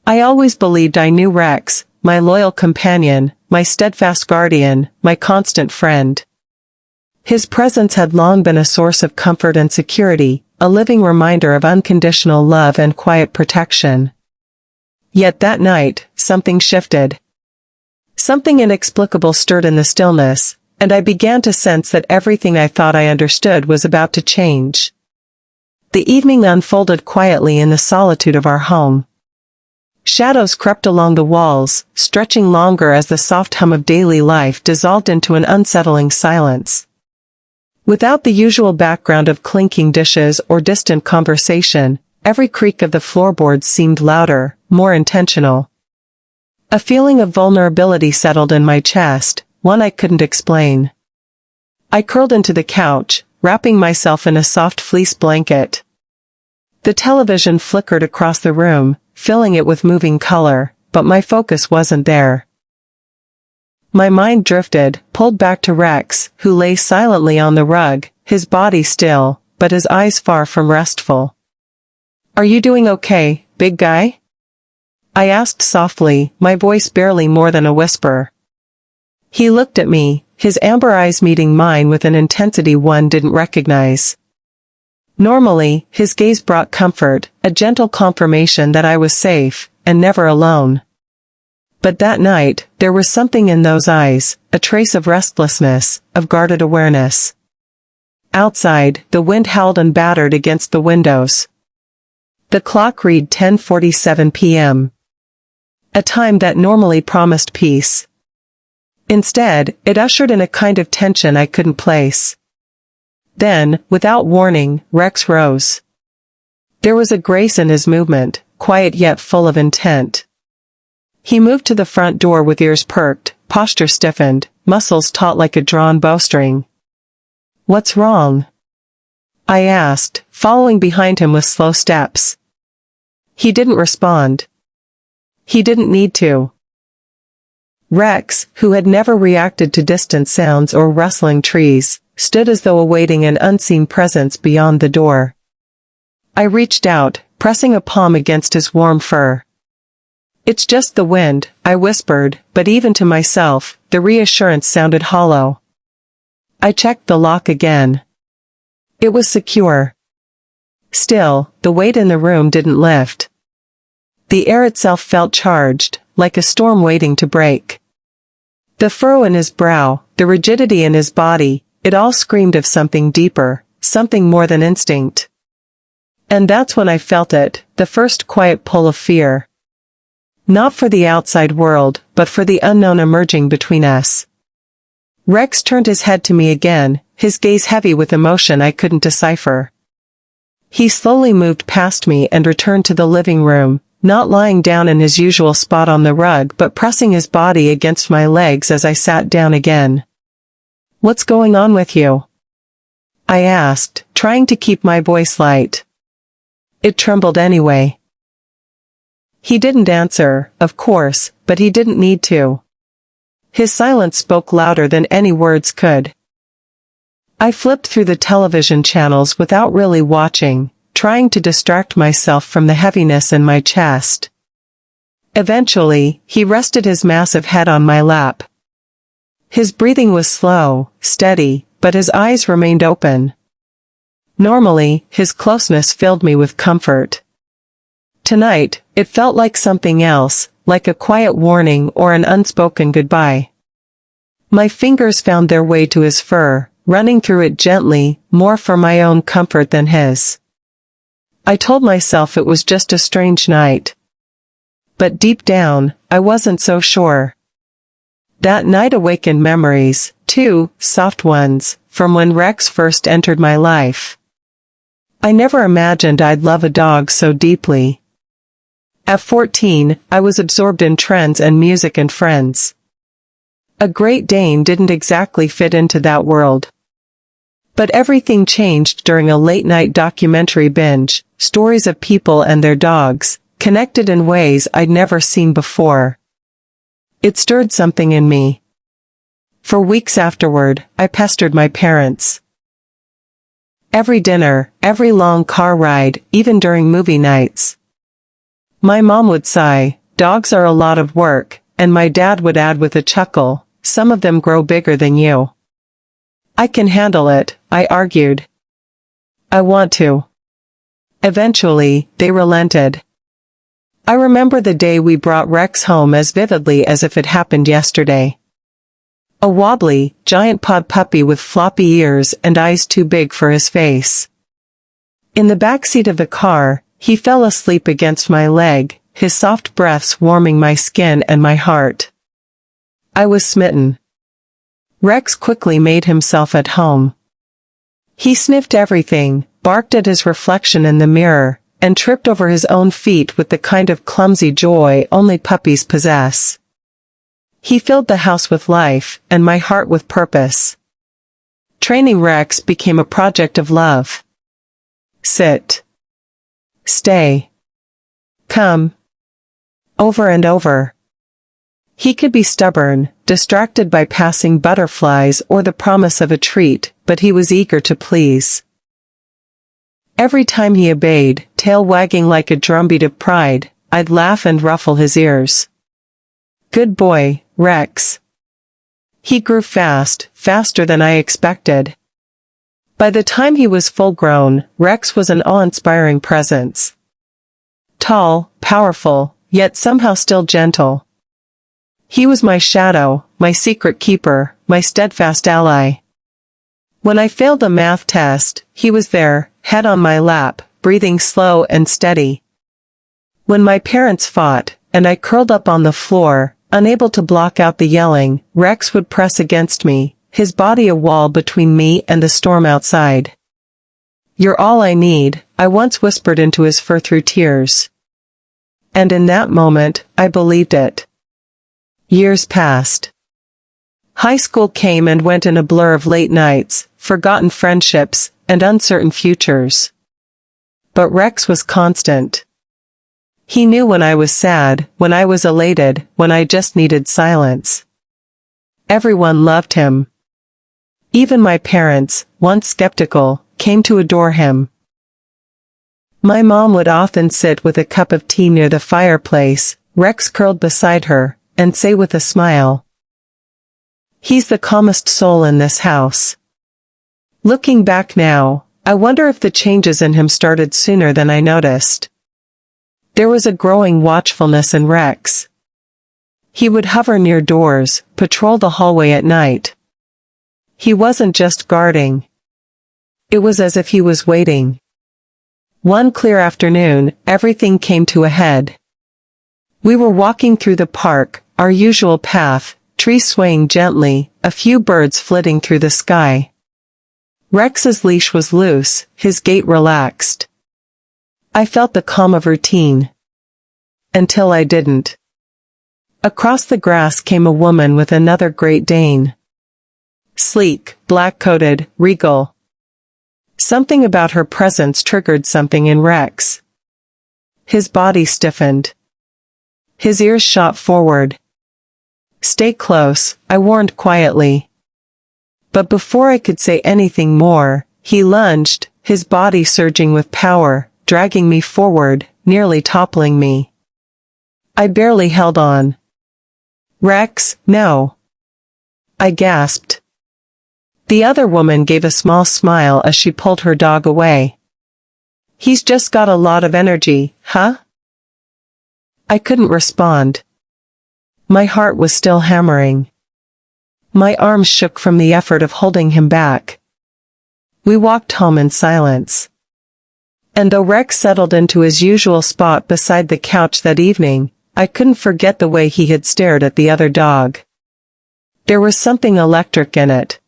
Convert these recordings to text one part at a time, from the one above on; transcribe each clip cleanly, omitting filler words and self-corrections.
I always believed I knew Rex, my loyal companion, my steadfast guardian, my constant friend. His presence had long been a source of comfort and security, a living reminder of unconditional love and quiet protection. Yet that night, something shifted. Something inexplicable stirred in the stillness, and I began to sense that everything I thought I understood was about to change. The evening unfolded quietly in the solitude of our home. Shadows crept along the walls, stretching longer as the soft hum of daily life dissolved into an unsettling silence. Without the usual background of clinking dishes or distant conversation, every creak of the floorboards seemed louder, more intentional. A feeling of vulnerability settled in my chest, one I couldn't explain. I curled into the couch, wrapping myself in a soft fleece blanket. The television flickered across the room, filling it with moving color, but my focus wasn't there. My mind drifted, pulled back to Rex, who lay silently on the rug, his body still, but his eyes far from restful. "Are you doing okay, big guy?" I asked softly, my voice barely more than a whisper. He looked at me, his amber eyes meeting mine with an intensity one didn't recognize. Normally, his gaze brought comfort, a gentle confirmation that I was safe, and never alone. But that night, there was something in those eyes, a trace of restlessness, of guarded awareness. Outside, the wind howled and battered against the windows. The clock read 10:47 p.m. A time that normally promised peace. Instead, it ushered in a kind of tension I couldn't place. Then, without warning, Rex rose. There was a grace in his movement, quiet yet full of intent. He moved to the front door with ears perked, posture stiffened, muscles taut like a drawn bowstring. "What's wrong?" I asked, following behind him with slow steps. He didn't respond. He didn't need to. Rex, who had never reacted to distant sounds or rustling trees, stood as though awaiting an unseen presence beyond the door. I reached out, pressing a palm against his warm fur. "It's just the wind," I whispered, but even to myself, the reassurance sounded hollow. I checked the lock again. It was secure. Still, the weight in the room didn't lift. The air itself felt charged, like a storm waiting to break. The furrow in his brow, the rigidity in his body, it all screamed of something deeper, something more than instinct. And that's when I felt it, the first quiet pull of fear. Not for the outside world, but for the unknown emerging between us. Rex turned his head to me again, his gaze heavy with emotion I couldn't decipher. He slowly moved past me and returned to the living room, not lying down in his usual spot on the rug but pressing his body against my legs as I sat down again. "What's going on with you?" I asked, trying to keep my voice light. It trembled anyway. He didn't answer, of course, but he didn't need to. His silence spoke louder than any words could. I flipped through the television channels without really watching, trying to distract myself from the heaviness in my chest. Eventually, he rested his massive head on my lap. His breathing was slow, steady, but his eyes remained open. Normally, his closeness filled me with comfort. Tonight, it felt like something else, like a quiet warning or an unspoken goodbye. My fingers found their way to his fur, running through it gently, more for my own comfort than his. I told myself it was just a strange night. But deep down, I wasn't so sure. That night awakened memories, too, soft ones, from when Rex first entered my life. I never imagined I'd love a dog so deeply. At 14, I was absorbed in trends and music and friends. A Great Dane didn't exactly fit into that world. But everything changed during a late-night documentary binge, stories of people and their dogs, connected in ways I'd never seen before. It stirred something in me. For weeks afterward, I pestered my parents. Every dinner, every long car ride, even during movie nights. My mom would sigh, "Dogs are a lot of work," and my dad would add with a chuckle, "Some of them grow bigger than you." "I can handle it," I argued. "I want to." Eventually, they relented. I remember the day we brought Rex home as vividly as if it happened yesterday. A wobbly, giant-pawed puppy with floppy ears and eyes too big for his face. In the back seat of the car, he fell asleep against my leg, his soft breaths warming my skin and my heart. I was smitten. Rex quickly made himself at home. He sniffed everything, barked at his reflection in the mirror, and tripped over his own feet with the kind of clumsy joy only puppies possess. He filled the house with life, and my heart with purpose. Training Rex became a project of love. Sit. Stay. Come. Over and over. He could be stubborn, distracted by passing butterflies or the promise of a treat, but he was eager to please. Every time he obeyed, tail wagging like a drumbeat of pride, I'd laugh and ruffle his ears. Good boy, Rex. He grew fast, faster than I expected. By the time he was full-grown, Rex was an awe-inspiring presence. Tall, powerful, yet somehow still gentle. He was my shadow, my secret keeper, my steadfast ally. When I failed a math test, he was there, head on my lap, breathing slow and steady. When my parents fought, and I curled up on the floor, unable to block out the yelling, Rex would press against me, his body a wall between me and the storm outside. "You're all I need," I once whispered into his fur through tears. And in that moment, I believed it. Years passed. High school came and went in a blur of late nights, forgotten friendships, and uncertain futures. But Rex was constant. He knew when I was sad, when I was elated, when I just needed silence. Everyone loved him. Even my parents, once skeptical, came to adore him. My mom would often sit with a cup of tea near the fireplace, Rex curled beside her, and say with a smile, "He's the calmest soul in this house." Looking back now, I wonder if the changes in him started sooner than I noticed. There was a growing watchfulness in Rex. He would hover near doors, patrol the hallway at night. He wasn't just guarding. It was as if he was waiting. One clear afternoon, everything came to a head. We were walking through the park, our usual path, trees swaying gently, a few birds flitting through the sky. Rex's leash was loose, his gait relaxed. I felt the calm of routine. Until I didn't. Across the grass came a woman with another Great Dane. Sleek, black-coated, regal. Something about her presence triggered something in Rex. His body stiffened. His ears shot forward. "Stay close," I warned quietly. But before I could say anything more, he lunged, his body surging with power, dragging me forward, nearly toppling me. I barely held on. "Rex, no!" I gasped. The other woman gave a small smile as she pulled her dog away. "He's just got a lot of energy, huh?" I couldn't respond. My heart was still hammering. My arms shook from the effort of holding him back. We walked home in silence. And though Rex settled into his usual spot beside the couch that evening, I couldn't forget the way he had stared at the other dog. There was something electric in it.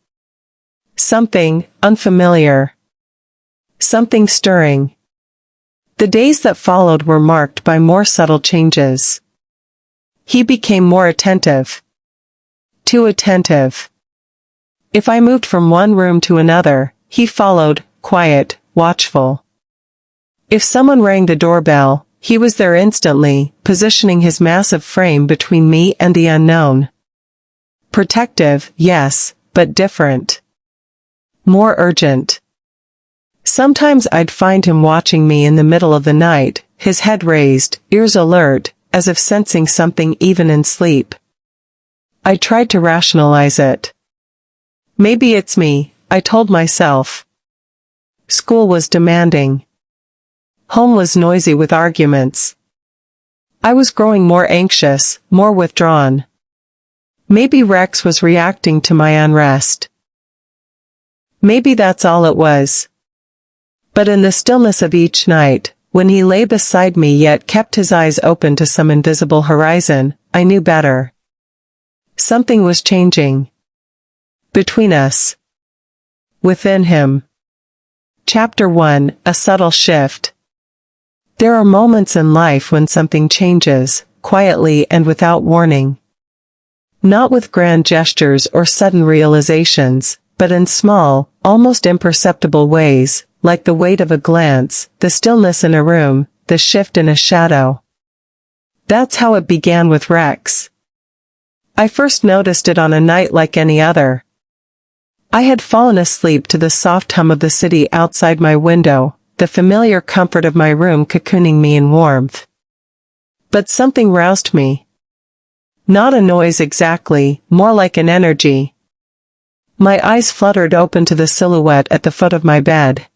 Something unfamiliar. Something stirring. The days that followed were marked by more subtle changes. He became more attentive. Too attentive. If I moved from one room to another, he followed, quiet, watchful. If someone rang the doorbell, he was there instantly, positioning his massive frame between me and the unknown. Protective, yes, but different. More urgent. Sometimes I'd find him watching me in the middle of the night, his head raised, ears alert, as if sensing something even in sleep. I tried to rationalize it. Maybe it's me, I told myself. School was demanding. Home was noisy with arguments. I was growing more anxious, more withdrawn. Maybe Rex was reacting to my unrest. Maybe that's all it was. But in the stillness of each night, when he lay beside me yet kept his eyes open to some invisible horizon, I knew better. Something was changing. Between us. Within him. Chapter 1, A Subtle Shift. There are moments in life when something changes, quietly and without warning. Not with grand gestures or sudden realizations, but in small, almost imperceptible ways, like the weight of a glance, the stillness in a room, the shift in a shadow. That's how it began with Rex. I first noticed it on a night like any other. I had fallen asleep to the soft hum of the city outside my window, the familiar comfort of my room cocooning me in warmth. But something roused me. Not a noise exactly, more like an energy. My eyes fluttered open to the silhouette at the foot of my bed.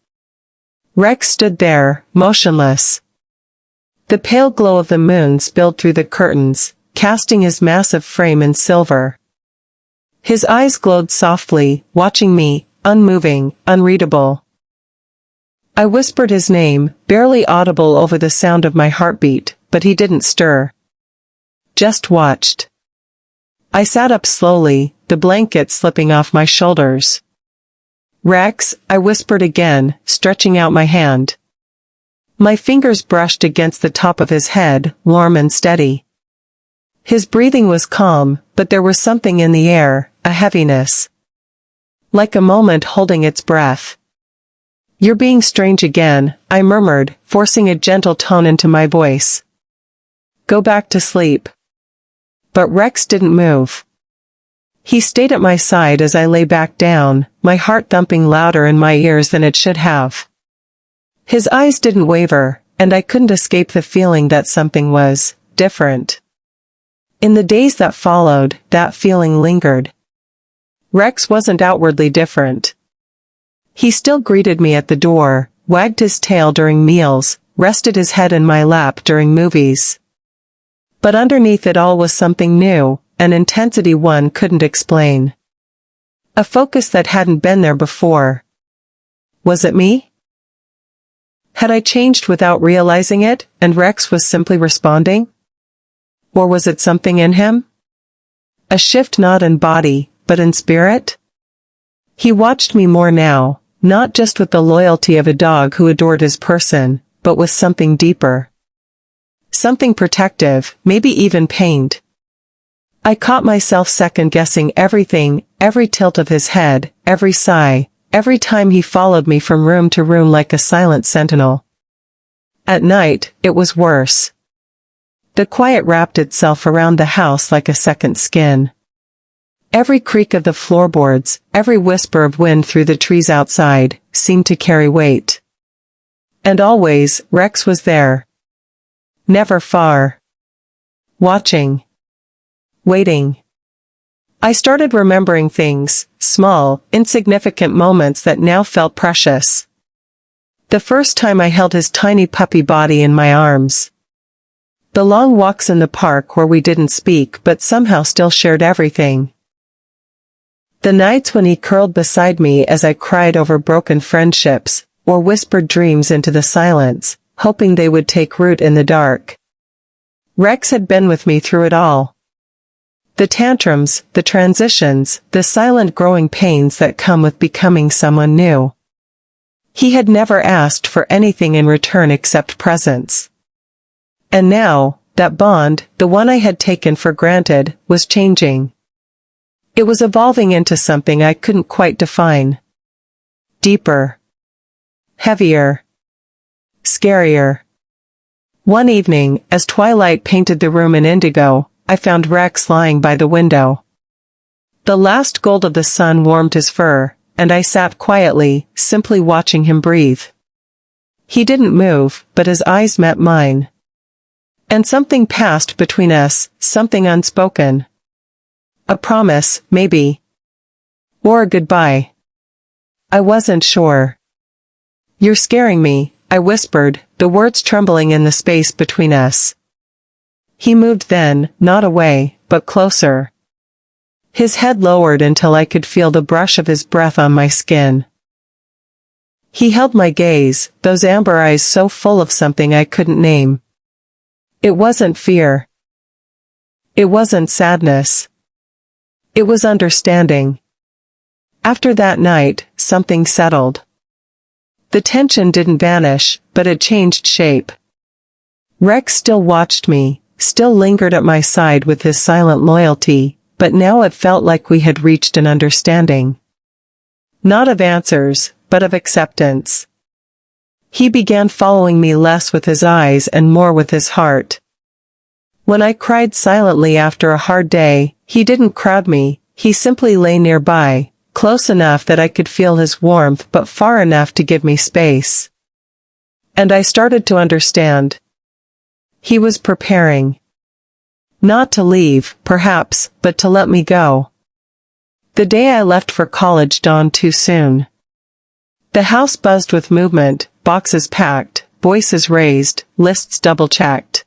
Rex stood there, motionless. The pale glow of the moon spilled through the curtains, casting his massive frame in silver. His eyes glowed softly, watching me, unmoving, unreadable. I whispered his name, barely audible over the sound of my heartbeat, but he didn't stir. Just watched. I sat up slowly, the blanket slipping off my shoulders. Rex, I whispered again, stretching out my hand. My fingers brushed against the top of his head, warm and steady. His breathing was calm, but there was something in the air, a heaviness. Like a moment holding its breath. "You're being strange again," I murmured, forcing a gentle tone into my voice. "Go back to sleep." But Rex didn't move. He stayed at my side as I lay back down, my heart thumping louder in my ears than it should have. His eyes didn't waver, and I couldn't escape the feeling that something was different. In the days that followed, that feeling lingered. Rex wasn't outwardly different. He still greeted me at the door, wagged his tail during meals, rested his head in my lap during movies. But underneath it all was something new, an intensity one couldn't explain. A focus that hadn't been there before. Was it me? Had I changed without realizing it, and Rex was simply responding? Or was it something in him? A shift not in body, but in spirit? He watched me more now, not just with the loyalty of a dog who adored his person, but with something deeper. Something protective, maybe even pained. I caught myself second-guessing everything, every tilt of his head, every sigh, every time he followed me from room to room like a silent sentinel. At night, it was worse. The quiet wrapped itself around the house like a second skin. Every creak of the floorboards, every whisper of wind through the trees outside, seemed to carry weight. And always, Rex was there. Never far. Watching. Waiting. I started remembering things, small, insignificant moments that now felt precious. The first time I held his tiny puppy body in my arms. The long walks in the park where we didn't speak but somehow still shared everything. The nights when he curled beside me as I cried over broken friendships, or whispered dreams into the silence, hoping they would take root in the dark. Rex had been with me through it all. The tantrums, the transitions, the silent growing pains that come with becoming someone new. He had never asked for anything in return except presence. And now, that bond, the one I had taken for granted, was changing. It was evolving into something I couldn't quite define. Deeper. Heavier. Scarier. One evening, as twilight painted the room in indigo, I found Rex lying by the window. The last gold of the sun warmed his fur, and I sat quietly, simply watching him breathe. He didn't move, but his eyes met mine. And something passed between us, something unspoken. A promise, maybe. Or a goodbye. I wasn't sure. "You're scaring me," I whispered, the words trembling in the space between us. He moved then, not away, but closer. His head lowered until I could feel the brush of his breath on my skin. He held my gaze, those amber eyes so full of something I couldn't name. It wasn't fear. It wasn't sadness. It was understanding. After that night, something settled. The tension didn't vanish, but it changed shape. Rex still watched me, still lingered at my side with his silent loyalty, but now it felt like we had reached an understanding. Not of answers, but of acceptance. He began following me less with his eyes and more with his heart. When I cried silently after a hard day, he didn't crowd me, he simply lay nearby, close enough that I could feel his warmth but far enough to give me space. And I started to understand. He was preparing. Not to leave, perhaps, but to let me go. The day I left for college dawned too soon. The house buzzed with movement, boxes packed, voices raised, lists double-checked.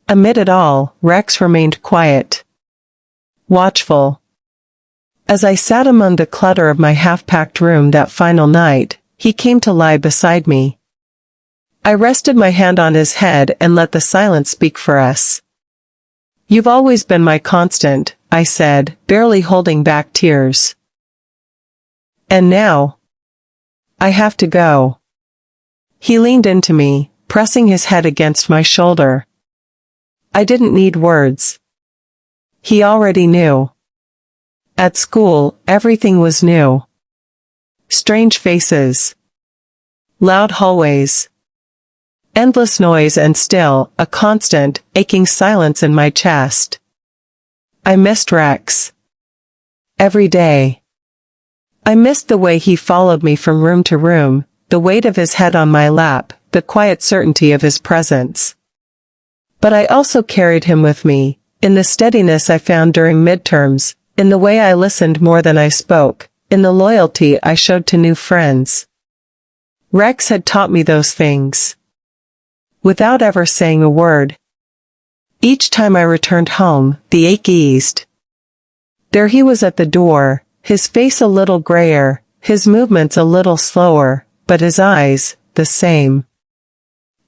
Amid it all, Rex remained quiet. Watchful. As I sat among the clutter of my half-packed room that final night, he came to lie beside me. I rested my hand on his head and let the silence speak for us. "You've always been my constant," I said, barely holding back tears. "And now I have to go." He leaned into me, pressing his head against my shoulder. I didn't need words. He already knew. At school, everything was new. Strange faces. Loud hallways. Endless noise and still, a constant, aching silence in my chest. I missed Rex. Every day. I missed the way he followed me from room to room, the weight of his head on my lap, the quiet certainty of his presence. But I also carried him with me, in the steadiness I found during midterms, in the way I listened more than I spoke, in the loyalty I showed to new friends. Rex had taught me those things. Without ever saying a word. Each time I returned home, the ache eased. There he was at the door, his face a little grayer, his movements a little slower, but his eyes, the same.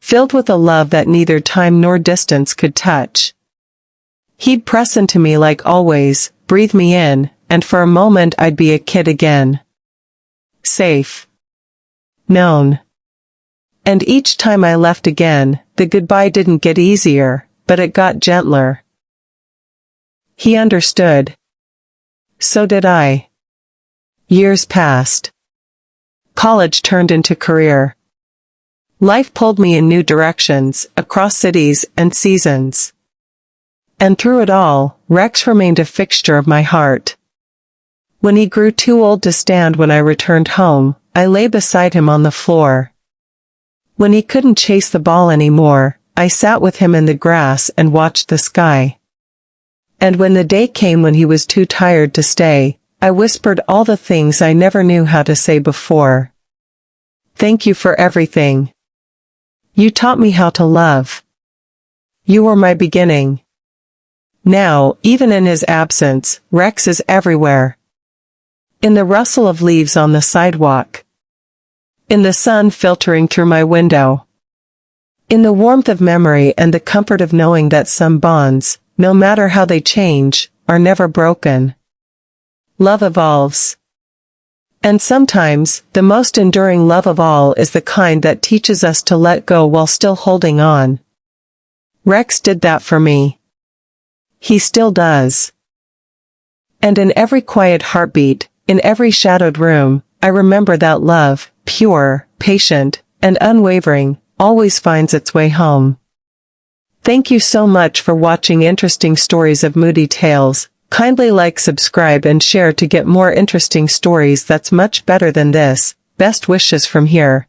Filled with a love that neither time nor distance could touch. He'd press into me like always, breathe me in, and for a moment I'd be a kid again. Safe. Known. And each time I left again, the goodbye didn't get easier, but it got gentler. He understood. So did I. Years passed. College turned into career. Life pulled me in new directions, across cities and seasons. And through it all, Rex remained a fixture of my heart. When he grew too old to stand when I returned home, I lay beside him on the floor. When he couldn't chase the ball anymore, I sat with him in the grass and watched the sky. And when the day came when he was too tired to stay, I whispered all the things I never knew how to say before. Thank you for everything. You taught me how to love. You were my beginning. Now, even in his absence, Rex is everywhere. In the rustle of leaves on the sidewalk. In the sun filtering through my window. In the warmth of memory and the comfort of knowing that some bonds, no matter how they change, are never broken. Love evolves. And sometimes, the most enduring love of all is the kind that teaches us to let go while still holding on. Rex did that for me. He still does. And in every quiet heartbeat, in every shadowed room, I remember that love, pure, patient, and unwavering, always finds its way home. Thank you so much for watching Interesting Stories of Moody Tales. Kindly like, subscribe, and share to get more interesting stories that's much better than this. Best wishes from here.